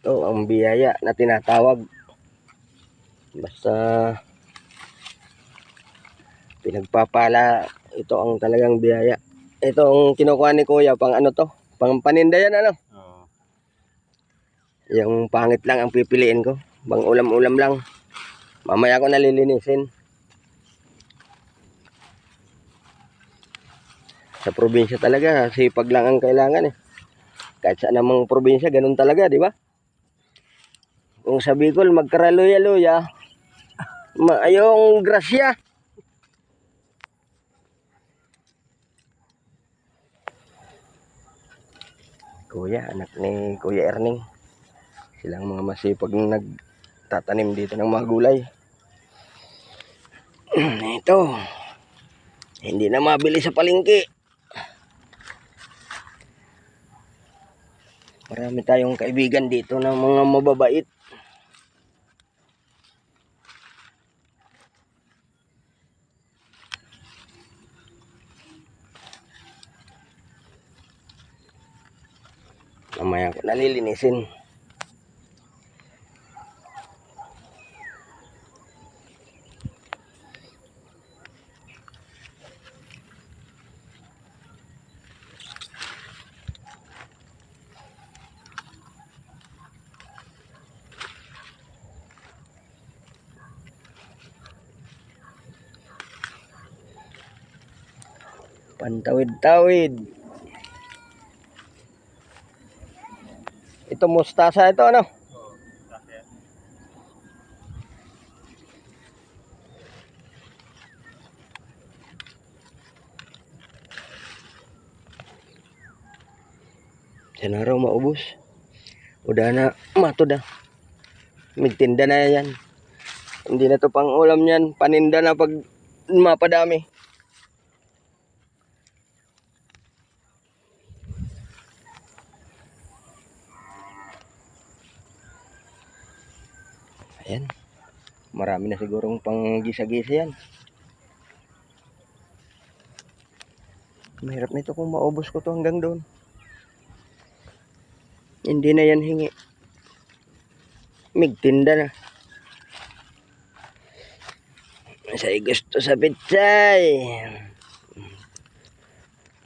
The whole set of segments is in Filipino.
Ito ang biyaya na tinatawag. Basta pinagpapala, ito ang talagang biyaya. Ito ang kinukuha ni Kuya pang ano to? Pang paninda yan ano? Oo. Yung pangit lang ang pipiliin ko. Pang ulam-ulam lang. Mamaya ko nalilinisin. Sa probinsya talaga, sipag lang ang kailangan eh. Kahit saan namang probinsya, ganun talaga, di ba? Kung sa Bicol, magkaraluya-luya, ayong grasya. Kuya, anak ni Kuya Erning. Silang mga masipag nagtatanim dito ng mga gulay. Ito, hindi na mabili sa palengke. Marami tayong kaibigan dito ng mga mababait. Mamaya ko nalilinisin. Pantawid-tawid. Ito mustasa ito ano? Oo. Kasi Sana raw maubos. Udah na mato da. Magtinda na yan. Hindi na to pang ulam yan. Paninda na pag mapadami. Ayan. Marami na sigurong pang gisa-gisa yan. Mahirap nito kung maubos ko to hanggang doon. Hindi na yan hingi. Magtinda na. Say gusto sa pitsay.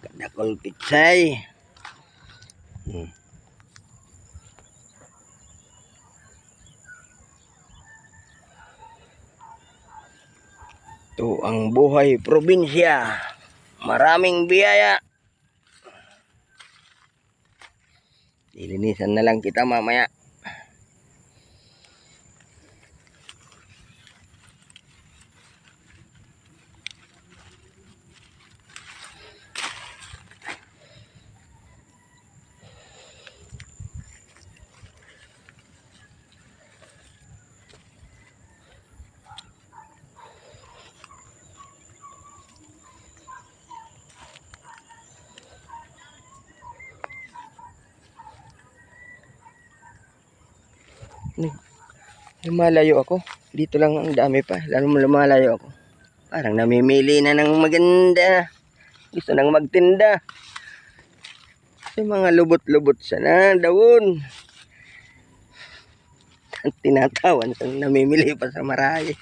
Kadakol pitsay. Ito ang buhay probinsya. Maraming biyaya. Ilinisan na lang kita mamaya. Lumalayo ako. Dito lang ang dami pa. Lalo lumalayo ako. Parang namimili na ng maganda. Gusto nang magtinda. Sa mga lubot-lubot sana daon. Tinatawan sa namimili pa sa marami.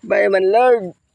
Bye man Lord.